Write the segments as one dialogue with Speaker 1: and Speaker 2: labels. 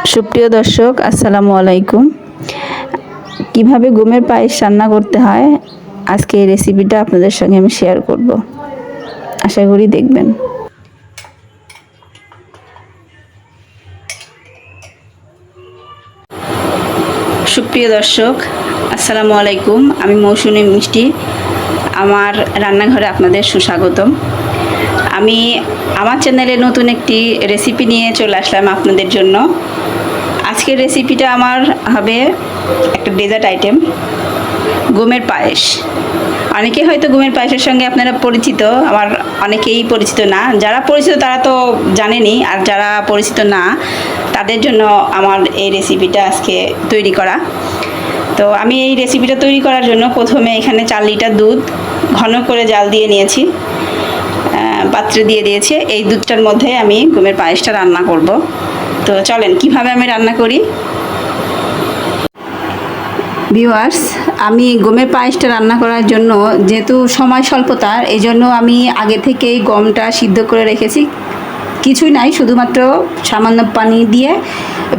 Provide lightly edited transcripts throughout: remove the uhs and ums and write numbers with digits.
Speaker 1: সুপ্রিয় দর্শক, আসসালামু আলাইকুম। কিভাবে গমের পায়েস রান্না করতে হয় আজকে এই রেসিপিটা আপনাদের সঙ্গে আমি শেয়ার করব। আশা করি দেখবেন। সুপ্রিয় দর্শক, আসসালামু আলাইকুম। আমি মৌসুমী মিষ্টি। আমার রান্নাঘরে আপনাদের সুস্বাগতম। আমি আমার চ্যানেলে নতুন একটি রেসিপি নিয়ে চলে আসলাম আপনাদের জন্য। আজকের রেসিপিটা আমার হবে একটা ডেজার্ট আইটেম, গমের পায়েস। অনেকে হয়তো গমের পায়েসের সঙ্গে আপনারা পরিচিত, আবার অনেকেই পরিচিত না। যারা পরিচিত তারা তো জানেনই, আর যারা পরিচিত না তাদের জন্য আমার এই রেসিপিটা আজকে তৈরি করা। তো আমি এই রেসিপিটা তৈরি করার জন্য প্রথমে এখানে 4 লিটার দুধ ঘন করে জাল দিয়ে নিয়েছি, পাত্রে দিয়ে দিয়েছি। এই দুধটার মধ্যে আমি গমের পায়েসটা রান্না করব। তো চলেন কিভাবে আমি রান্না করি। ভিউয়ার্স, আমি গমের পায়েসটা রান্না করার জন্য যেহেতু সময় স্বল্পতার, এই জন্য আমি আগে থেকেই গমটা সিদ্ধ করে রেখেছি। কিছুই নাই, শুধুমাত্র সামান্য পানি দিয়ে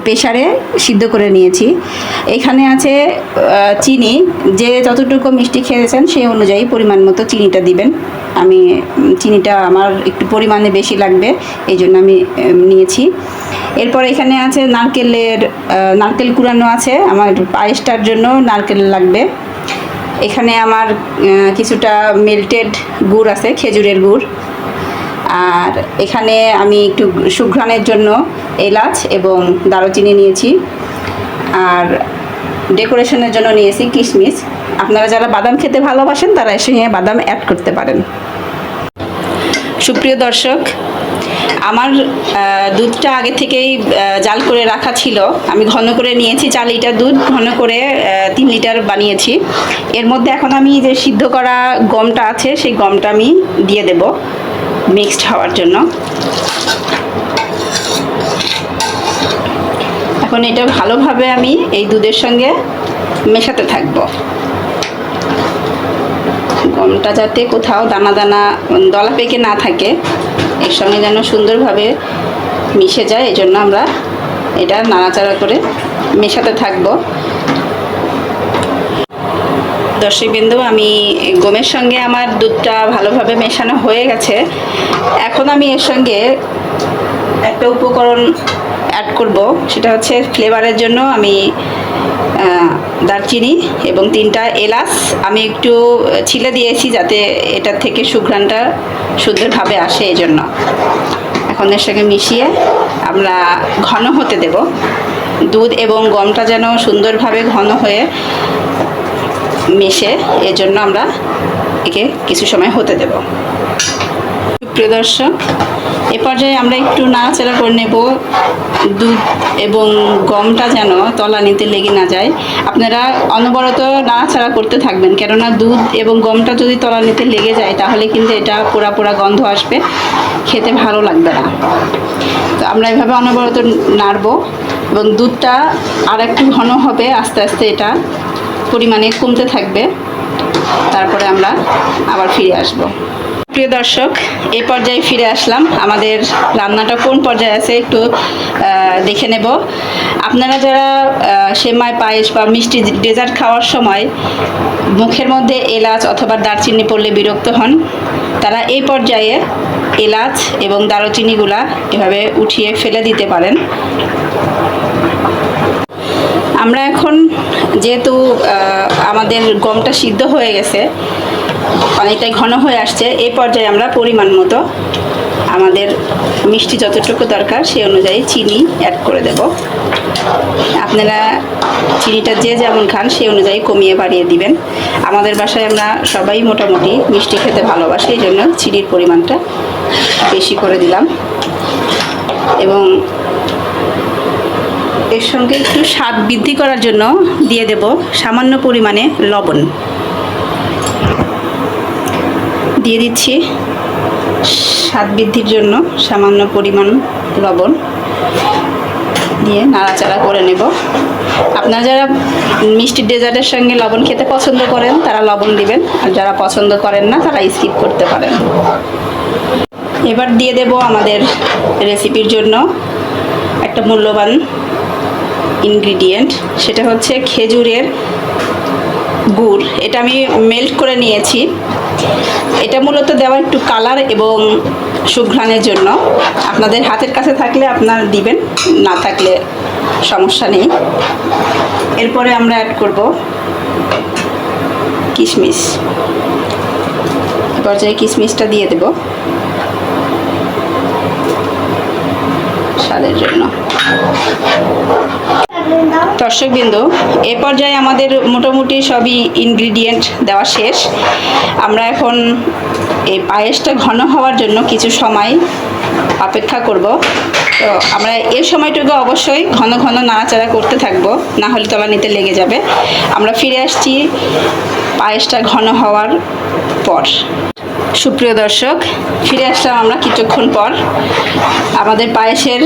Speaker 1: প্রেসারে সিদ্ধ করে নিয়েছি। এখানে আছে চিনি, যে যতটুকু মিষ্টি খেয়েছেন সেই অনুযায়ী পরিমাণ মতো চিনিটা দিবেন। আমি চিনিটা আমার একটু পরিমাণে বেশি লাগবে, এই জন্য আমি নিয়েছি। এরপর এখানে আছে নারকেল কুড়ানো আছে, আমার পায়েসটার জন্য নারকেল লাগবে। এখানে আমার কিছুটা মেল্টেড গুড় আছে, খেজুরের গুড়। আর এখানে আমি একটু সুঘ্রাণের জন্য এলাচ এবং দারুচিনি নিয়েছি। আর ডেকোরেশনের জন্য নিয়েছি কিশমিশ। আপনারা যারা বাদাম খেতে ভালোবাসেন তারা এর সঙ্গে বাদাম অ্যাড করতে পারেন। সুপ্রিয় দর্শক, আমার দুধটা আগে থেকেই জাল করে রাখা ছিল। আমি ঘন করে নিয়েছি 4 লিটার দুধ, ঘন করে 3 লিটার বানিয়েছি। এর মধ্যে এখন আমি যে সিদ্ধ করা গমটা আছে সেই গমটা আমি দিয়ে দেব মিক্সড হওয়ার জন্য। এখন এটা ভালোভাবে আমি এই দুধের সঙ্গে মেশাতে থাকব। গমটা যাতে কোথাও দানা দানা দলা পেকে না থাকে, এর সঙ্গে যেন সুন্দরভাবে মিশে যায়, এই জন্য আমরা এটা নাড়াচাড়া করে মেশাতে থাকব। দর্শকবৃন্দ, আমি গমের সঙ্গে আমার দুধটা ভালোভাবে মেশানো হয়ে গেছে। এখন আমি এর সঙ্গে একটা উপকরণ অ্যাড করব, সেটা হচ্ছে ফ্লেভারের জন্য আমি দারচিনি এবং 3টা এলাচ আমি একটু ছিলে দিয়েছি, যাতে এটার থেকে সুঘ্রাণটা সুন্দরভাবে আসে, এই জন্য। এখন এর সঙ্গে মিশিয়ে আমরা ঘন হতে দেব। দুধ এবং গমটা যেন সুন্দরভাবে ঘন হয়ে মেশে, এর জন্য আমরা একে কিছু সময় হতে দেব। প্রিয় দর্শক, এ পর্যায়ে আমরা একটু নাড়াচাড়া করে নেব, দুধ এবং গমটা যেন তলানিতে লেগে না যায়। আপনারা অনবরত নাড়াচাড়া করতে থাকবেন, কেননা দুধ এবং গমটা যদি তলানিতে লেগে যায় তাহলে কিন্তু এটা পোড়া পোড়া গন্ধ আসবে, খেতে ভালো লাগবে না। তো আমরা এভাবে অনবরত নাড়ব এবং দুধটা আর একটু ঘন হবে, আস্তে আস্তে এটা পরিমাণে কমতে থাকবে। তারপরে আমরা আবার ফিরে আসব। প্রিয় দর্শক, এই পর্যায়ে ফিরে আসলাম। আমাদের রান্নাটা কোন পর্যায়ে আছে একটু দেখে নেব। আপনারা যারা সেমাই পায়েস বা মিষ্টি ডেজার্ট খাওয়ার সময় মুখের মধ্যে এলাচ অথবা দারচিনি পড়লে বিরক্ত হন, তারা এই পর্যায়ে এলাচ এবং দারুচিনিগুলা এভাবে উঠিয়ে ফেলে দিতে পারেন। আমরা এখন যেহেতু আমাদের গমটা সিদ্ধ হয়ে গেছে, অনেকটাই ঘন হয়ে আসছে, এই পর্যায়ে আমরা পরিমাণ মতো আমাদের মিষ্টি যতটুকু দরকার সেই অনুযায়ী চিনি অ্যাড করে দেব। আপনারা চিনিটা যে যেমন খান সেই অনুযায়ী কমিয়ে বাড়িয়ে দিবেন। আমাদের বাসায় আমরা সবাই মোটামুটি মিষ্টি খেতে ভালোবাসি, এই জন্য চিনির পরিমাণটা বেশি করে দিলাম। এবং এর সঙ্গে একটু স্বাদ বৃদ্ধি করার জন্য দিয়ে দেব সামান্য পরিমাণে লবণ। দিয়ে দিচ্ছি স্বাদ বৃদ্ধির জন্য সামান্য পরিমাণ লবণ দিয়ে নাড়াচাড়া করে নেব। আপনারা যারা মিষ্টি ডেজার্টের সঙ্গে লবণ খেতে পছন্দ করেন তারা লবণ দিবেন, আর যারা পছন্দ করেন না তারা স্কিপ করতে পারেন। এবার দিয়ে দেব আমাদের রেসিপির জন্য একটা মূল্যবান ইনগ্রিডিয়েন্ট, সেটা হচ্ছে খেজুরের গুড়। এটা আমি মেল্ট করে নিয়েছি। এটা মূলত দেওয়া একটু কালার এবং সুঘ্রাণের জন্য। আপনাদের হাতের কাছে থাকলে আপনারা দিবেন, না থাকলে সমস্যা নেই। এরপরে আমরা অ্যাড করব কিশমিশ। পর্যায়ে কিশমিশটা দিয়ে দেব স্বাদের জন্য। দর্শকবৃন্দ, এ পর্যায়ে আমাদের মোটামুটি সবই ইনগ্রিডিয়েন্ট দেওয়া শেষ। আমরা এখন এই পায়েসটা ঘন হওয়ার জন্য কিছু সময় অপেক্ষা করব। তো আমরা এই সময়টুকু অবশ্যই ঘন ঘন নাড়াচাড়া করতে থাকবো, না হলে তলানিতে লেগে যাবে। আমরা ফিরে আসছি পায়েসটা ঘন হওয়ার পর। সুপ্রিয় দর্শক, ফিরে আসলাম আমরা কিছুক্ষণ পর। আমাদের পায়েসের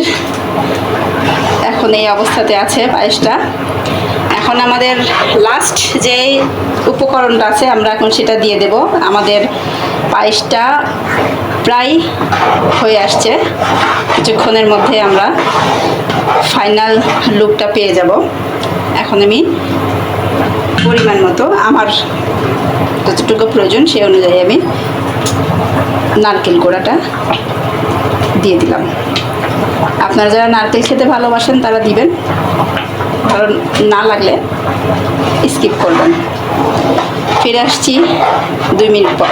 Speaker 1: এখন এই অবস্থাতে আছে পায়েসটা। এখন আমাদের লাস্ট যে উপকরণটা আছে আমরা এখন সেটা দিয়ে দেব। আমাদের পায়েসটা প্রায় হয়ে আসছে, কিছুক্ষণের মধ্যে আমরা ফাইনাল লুকটা পেয়ে যাব। এখন আমি পরিমাণ মতো আমার যতটুকু প্রয়োজন সেই অনুযায়ী আমি নারকেল কোড়াটা দিয়ে দিলাম। আপনারা যারা নারকেল খেতে ভালোবাসেন তারা দিবেন, কারণ না লাগলে স্কিপ করবেন। ফিরে আসছি 2 মিনিট পর।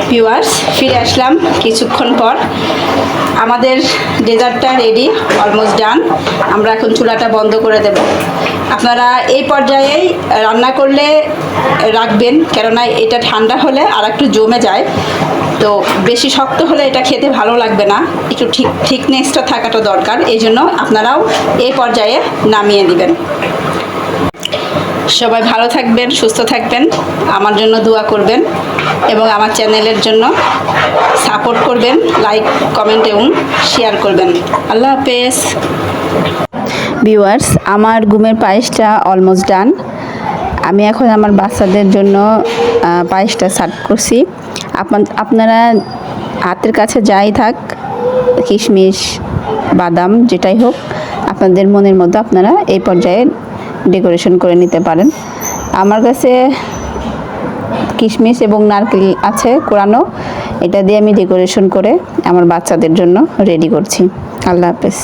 Speaker 1: ভিউয়ার্স, ফিরে আসলাম কিছুক্ষণ পর। আমাদের ডেজার্টটা রেডি, অলমোস্ট ডান। আমরা এখন চুলাটা বন্ধ করে দেব। আপনারা এই পর্যায়েই রান্না করলে রাখবেন, কেননা এটা ঠান্ডা হলে আর একটু জমে যায়। তো বেশি শক্ত হলে এটা খেতে ভালো লাগবে না, একটু থিকনেসটা থাকাটা দরকার। এই জন্য আপনারাও এই পর্যায়ে নামিয়ে দিবেন। সবাই ভালো থাকবেন, সুস্থ থাকবেন, আমার জন্য দোয়া করবেন এবং আমার চ্যানেলের জন্য সাপোর্ট করবেন, লাইক, কমেন্ট এবং শেয়ার করবেন। আল্লাহ হাফেজ। ভিউয়ার্স, আমার গুমের পায়েসটা অলমোস্ট ডান। আমি এখন আমার বাচ্চাদের জন্য পায়েসটা সার্ভ করছি। আপনারা হাতের কাছে যাই থাক, কিশমিশ, বাদাম, যেটাই হোক আপনাদের মনের মতো আপনারা এই পর্যায়ে ডেকোরেশন করে নিতে পারেন। আমার কাছে কিশমিশ এবং নারকেল আছে কোরানো, এটা দিয়ে আমি ডেকোরেশন করে আমার বাচ্চাদের জন্য রেডি করছি। আল্লাহ হাফেজ।